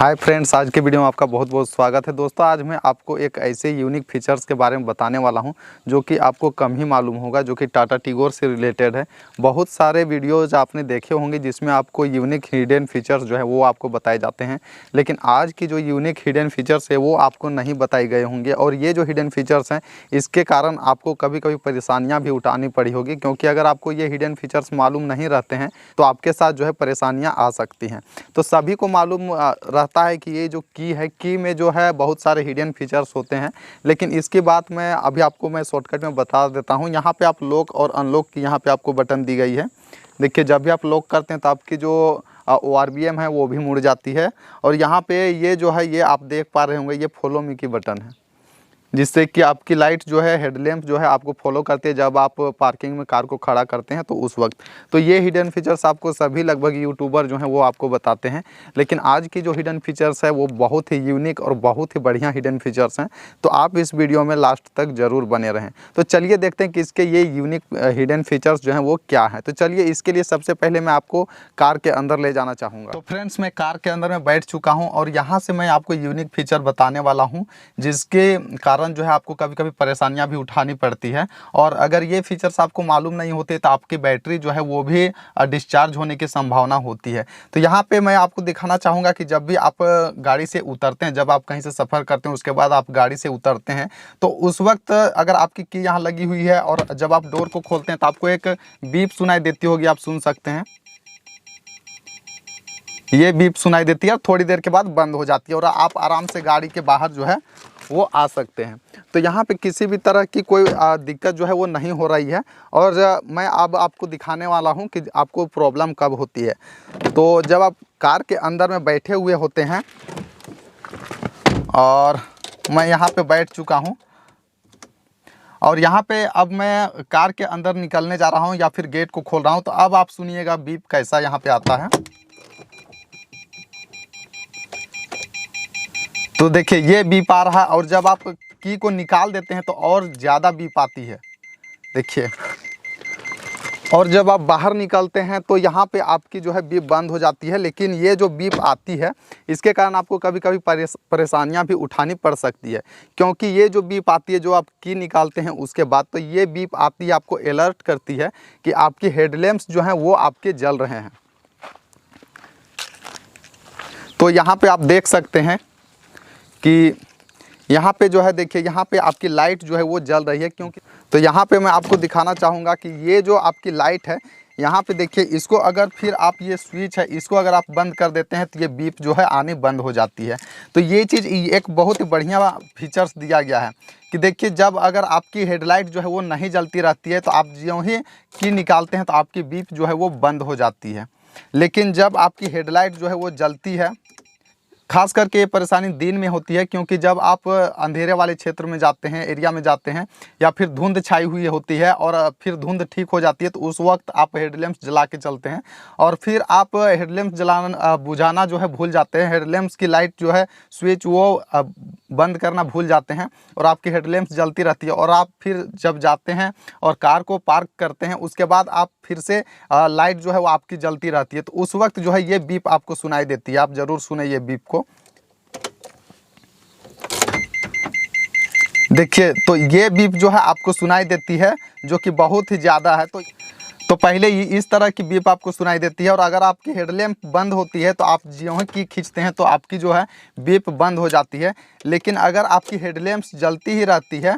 Hi friends, आज के video में आपका बहुत बहुत स्वागत है। दोस्तों, आज मैं आपको एक ऐसे यूनिक फीचर्स के बारे में बताने वाला हूं जो कि आपको कम ही मालूम होगा, जो कि टाटा टिगोर से रिलेटेड है। बहुत सारे वीडियोज़ आपने देखे होंगे जिसमें आपको यूनिक हिडन फीचर्स जो है वो आपको बताए जाते हैं, लेकिन आज की जो यूनिक हिडन फीचर्स है वो आपको नहीं बताए गए होंगे। और ये जो हिडन फीचर्स हैं इसके कारण आपको कभी कभी परेशानियाँ भी उठानी पड़ी होगी, क्योंकि अगर आपको ये हिडन फीचर्स मालूम नहीं रहते हैं तो आपके साथ जो है परेशानियाँ आ सकती हैं। तो सभी को मालूम रहता है कि ये जो की में जो है बहुत सारे हिडन फीचर्स होते हैं, लेकिन इसकी बात मैं अभी आपको शॉर्टकट में बता देता हूँ। यहाँ पे आप लॉक और अनलॉक की यहाँ पे आपको बटन दी गई है। देखिए, जब भी आप लॉक करते हैं तो आपकी जो ORBM है वो भी मुड़ जाती है। और यहाँ पे ये जो है ये आप देख पा रहे होंगे, ये फॉलो मी की बटन है, जिससे कि आपकी लाइट जो है हेडलैम्प जो है आपको फॉलो करती है जब आप पार्किंग में कार को खड़ा करते हैं तो उस वक्त। तो ये हिडन फीचर्स आपको सभी लगभग यूट्यूबर जो हैं वो आपको बताते हैं, लेकिन आज की जो हिडन फीचर्स है वो बहुत ही यूनिक और बहुत ही बढ़िया हिडन फीचर्स हैं। तो आप इस वीडियो में लास्ट तक ज़रूर बने रहें। तो चलिए देखते हैं कि इसके ये यूनिक हिडन फीचर्स जो हैं वो क्या है। तो चलिए, इसके लिए सबसे पहले मैं आपको कार के अंदर ले जाना चाहूँगा। तो फ्रेंड्स, मैं कार के अंदर में बैठ चुका हूँ और यहाँ से मैं आपको यूनिक फीचर बताने वाला हूँ, जिसके जो है आपको कभी कभी परेशानियां भी उठानी पड़ती है। और अगर ये फीचर्स आपको मालूम नहीं होते तो आपकी बैटरी जो है वो भी डिस्चार्ज होने की संभावना होती है। तो यहाँ पे मैं आपको दिखाना चाहूँगा कि जब भी आप गाड़ी से उतरते हैं, जब आप कहीं से सफ़र करते हैं उसके बाद आप गाड़ी से उतरते हैं, तो उस वक्त अगर आपकी की यहाँ लगी हुई है और जब आप डोर को खोलते हैं तो आपको एक बीप सुनाई देती होगी, आप सुन सकते हैं। ये बीप सुनाई देती है और थोड़ी देर के बाद बंद हो जाती है और आप आराम से गाड़ी के बाहर जो है वो आ सकते हैं। तो यहाँ पे किसी भी तरह की कोई दिक्कत जो है वो नहीं हो रही है। और मैं अब आपको दिखाने वाला हूँ कि आपको प्रॉब्लम कब होती है। तो जब आप कार के अंदर में बैठे हुए होते हैं, और मैं यहाँ पे बैठ चुका हूँ और यहाँ पे अब मैं कार के अंदर निकलने जा रहा हूँ या फिर गेट को खोल रहा हूँ, तो अब आप सुनिएगा बीप कैसा यहाँ पे आता है। तो देखिए, ये बीप आ रहा है और जब आप की को निकाल देते हैं तो और ज़्यादा बीप आती है, देखिए। और जब आप बाहर निकलते हैं तो यहाँ पे आपकी जो है बीप बंद हो जाती है। लेकिन ये जो बीप आती है इसके कारण आपको कभी कभी परेशानियाँ भी उठानी पड़ सकती है, क्योंकि ये जो बीप आती है जो आप की निकालते हैं उसके बाद, तो ये बीप आती है, आपको अलर्ट करती है कि आपकी हेडलैम्प्स जो हैं वो आपके जल रहे हैं। तो यहाँ पर आप देख सकते हैं कि यहाँ पे जो है, देखिए यहाँ पे आपकी लाइट जो है वो जल रही है, क्योंकि तो यहाँ पे मैं आपको दिखाना चाहूँगा कि ये जो आपकी लाइट है यहाँ पे देखिए, इसको अगर फिर आप ये स्विच है इसको अगर आप बंद कर देते हैं तो ये बीप जो है आनी बंद हो जाती है। तो ये चीज़ एक बहुत ही बढ़िया फीचर्स दिया गया है कि देखिए, जब अगर आपकी हेडलाइट जो है वो नहीं जलती रहती है तो आप ज्यों ही की निकालते हैं तो आपकी बीप जो है वो बंद हो जाती है। लेकिन जब आपकी हेडलाइट जो है वो जलती है, खास करके ये परेशानी दिन में होती है, क्योंकि जब आप अंधेरे वाले क्षेत्र में जाते हैं, एरिया में जाते हैं, या फिर धुंध छाई हुई होती है और फिर धुंध ठीक हो जाती है, तो उस वक्त आप हेडलैम्प्स जला के चलते हैं और फिर आप हेडलैम्प्स जलाना बुझाना जो है भूल जाते हैं। हेडलैम्प्स की लाइट जो है स्विच वो बंद करना भूल जाते हैं और आपकी हेडलैम्प्स जलती रहती है। और आप फिर जब जाते हैं और कार को पार्क करते हैं उसके बाद आप फिर से लाइट जो है वो आपकी जलती रहती है, तो उस वक्त जो है ये बीप आपको सुनाई देती है। आप ज़रूर सुने ये बीप को। देखिए, तो ये बीप जो है आपको सुनाई देती है, जो कि बहुत ही ज़्यादा है। तो पहले ही इस तरह की बीप आपको सुनाई देती है और अगर आपकी हेडलैम्प बंद होती है तो आप ज्यों ही की खींचते हैं तो आपकी जो है बीप बंद हो जाती है। लेकिन अगर आपकी हेडलैम्प्स जलती ही रहती है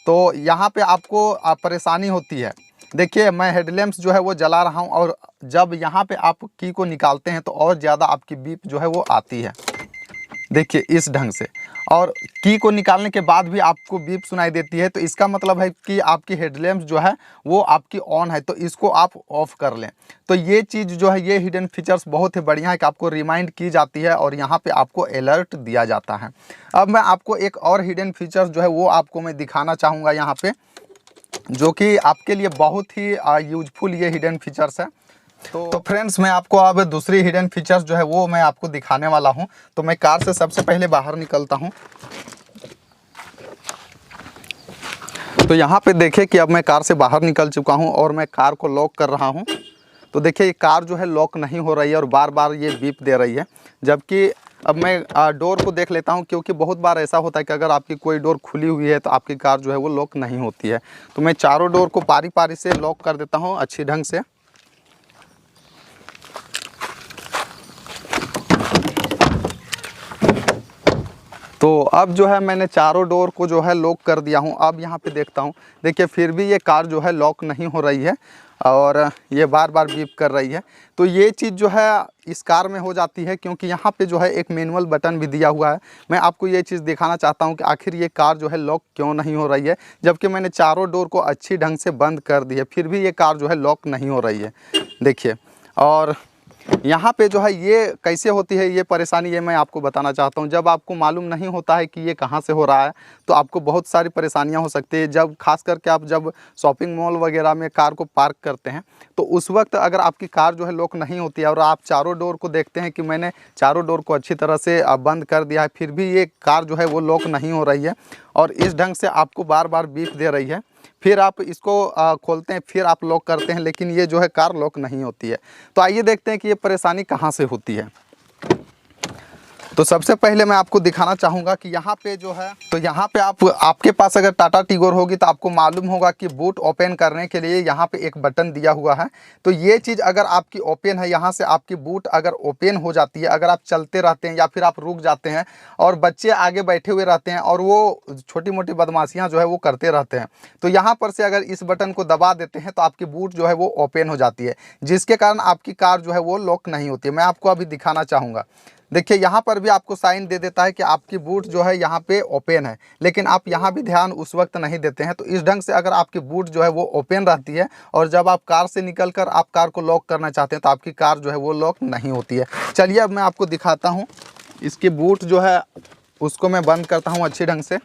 तो यहाँ पे आपको परेशानी होती है। देखिए, मैं हेडलैम्प्स जो है वो जला रहा हूँ और जब यहाँ पे आप की को निकालते हैं तो और ज़्यादा आपकी बीप जो है वो आती है, देखिए इस ढंग से। और की को निकालने के बाद भी आपको बीप सुनाई देती है, तो इसका मतलब है कि आपकी हेडलैम्प्स जो है वो आपकी ऑन है, तो इसको आप ऑफ कर लें। तो ये चीज़ जो है, ये हिडन फीचर्स बहुत ही बढ़िया है कि आपको रिमाइंड की जाती है और यहाँ पे आपको अलर्ट दिया जाता है। अब मैं आपको एक और हिडन फीचर्स जो है वो आपको मैं दिखाना चाहूँगा यहाँ पे, जो कि आपके लिए बहुत ही यूजफुल ये हिडन फीचर्स है। तो फ्रेंड्स, मैं आपको अब दूसरी हिडन फीचर्स जो है वो मैं आपको दिखाने वाला हूं। तो मैं कार से सबसे पहले बाहर निकलता हूं। तो यहाँ पे देखिए कि अब मैं कार से बाहर निकल चुका हूं और मैं कार को लॉक कर रहा हूं। तो देखिए, ये कार जो है लॉक नहीं हो रही है और बार बार ये बीप दे रही है, जबकि अब मैं डोर को देख लेता हूं, क्योंकि बहुत बार ऐसा होता है कि अगर आपकी कोई डोर खुली हुई है तो आपकी कार जो है वो लॉक नहीं होती है। तो मैं चारों डोर को पारी पारी से लॉक कर देता हूं अच्छी ढंग से। तो अब जो है मैंने चारों डोर को जो है लॉक कर दिया हूं। अब यहां पे देखता हूं, देखिए फिर भी ये कार जो है लॉक नहीं हो रही है और ये बार बार बीप कर रही है। तो ये चीज़ जो है इस कार में हो जाती है, क्योंकि यहाँ पे जो है एक मैनुअल बटन भी दिया हुआ है। मैं आपको ये चीज़ दिखाना चाहता हूँ कि आखिर ये कार जो है लॉक क्यों नहीं हो रही है, जबकि मैंने चारों डोर को अच्छी ढंग से बंद कर दी है, फिर भी ये कार जो है लॉक नहीं हो रही है। देखिए, और यहाँ पे जो है ये कैसे होती है ये परेशानी, ये मैं आपको बताना चाहता हूँ। जब आपको मालूम नहीं होता है कि ये कहाँ से हो रहा है तो आपको बहुत सारी परेशानियाँ हो सकती है। जब खास करके आप जब शॉपिंग मॉल वगैरह में कार को पार्क करते हैं तो उस वक्त अगर आपकी कार जो है लॉक नहीं होती है और आप चारों डोर को देखते हैं कि मैंने चारों डोर को अच्छी तरह से बंद कर दिया है, फिर भी ये कार जो है वो लॉक नहीं हो रही है और इस ढंग से आपको बार बार बीप दे रही है, फिर आप इसको खोलते हैं, फिर आप लॉक करते हैं, लेकिन ये जो है कार लॉक नहीं होती है। तो आइए देखते हैं कि ये परेशानी कहाँ से होती है। तो सबसे पहले मैं आपको दिखाना चाहूँगा कि यहाँ पे जो है, तो यहाँ पे आपके पास अगर टाटा टिगोर होगी तो आपको मालूम होगा कि बूट ओपन करने के लिए यहाँ पे एक बटन दिया हुआ है। तो ये चीज़ अगर आपकी ओपन है, यहाँ से आपकी बूट अगर ओपन हो जाती है, अगर आप चलते रहते हैं या फिर आप रुक जाते हैं और बच्चे आगे बैठे हुए रहते हैं और वो छोटी मोटी बदमाशियाँ जो है वो करते रहते हैं, तो यहाँ पर से अगर इस बटन को दबा देते हैं तो आपकी बूट जो है वो ओपन हो जाती है, जिसके कारण आपकी कार जो है वो लॉक नहीं होती है। मैं आपको अभी दिखाना चाहूँगा। देखिए, यहाँ पर भी आपको साइन दे देता है कि आपकी बूट जो है यहाँ पे ओपन है, लेकिन आप यहाँ भी ध्यान उस वक्त नहीं देते हैं। तो इस ढंग से अगर आपकी बूट जो है वो ओपन रहती है और जब आप कार से निकलकर आप कार को लॉक करना चाहते हैं तो आपकी कार जो है वो लॉक नहीं होती है। चलिए अब मैं आपको दिखाता हूँ। इसकी बूट जो है उसको मैं बंद करता हूँ अच्छी ढंग से।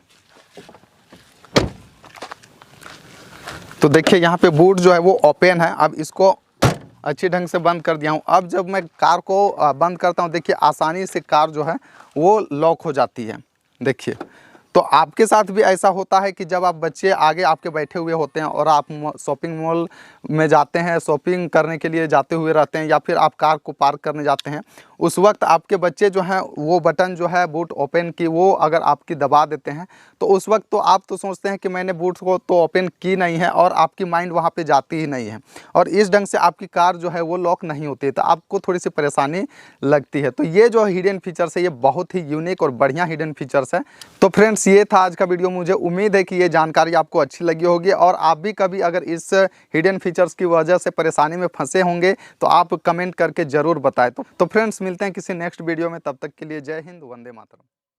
तो देखिए, यहाँ पे बूट जो है वो ओपन है। अब इसको अच्छी ढंग से बंद कर दिया हूँ। अब जब मैं कार को बंद करता हूँ, देखिए आसानी से कार जो है वो लॉक हो जाती है। देखिए, तो आपके साथ भी ऐसा होता है कि जब आप बच्चे आगे आपके बैठे हुए होते हैं और आप शॉपिंग मॉल में जाते हैं, शॉपिंग करने के लिए जाते हुए रहते हैं या फिर आप कार को पार्क करने जाते हैं, उस वक्त आपके बच्चे जो हैं वो बटन जो है बूट ओपन की वो अगर आपकी दबा देते हैं तो उस वक्त तो आप तो सोचते हैं कि मैंने बूट को तो ओपन की नहीं है और आपकी माइंड वहाँ पे जाती ही नहीं है और इस ढंग से आपकी कार जो है वो लॉक नहीं होती है, तो आपको थोड़ी सी परेशानी लगती है। तो ये जो हिडन फीचर्स है ये बहुत ही यूनिक और बढ़िया हिडन फीचर्स है। तो फ्रेंड्स, ये था आज का वीडियो। मुझे उम्मीद है कि ये जानकारी आपको अच्छी लगी होगी और आप भी कभी अगर इस हिडन फीचर्स की वजह से परेशानी में फंसे होंगे तो आप कमेंट करके ज़रूर बताएं। तो फ्रेंड्स, मिलते हैं किसी नेक्स्ट वीडियो में, तब तक के लिए जय हिंद, वंदे मातरम।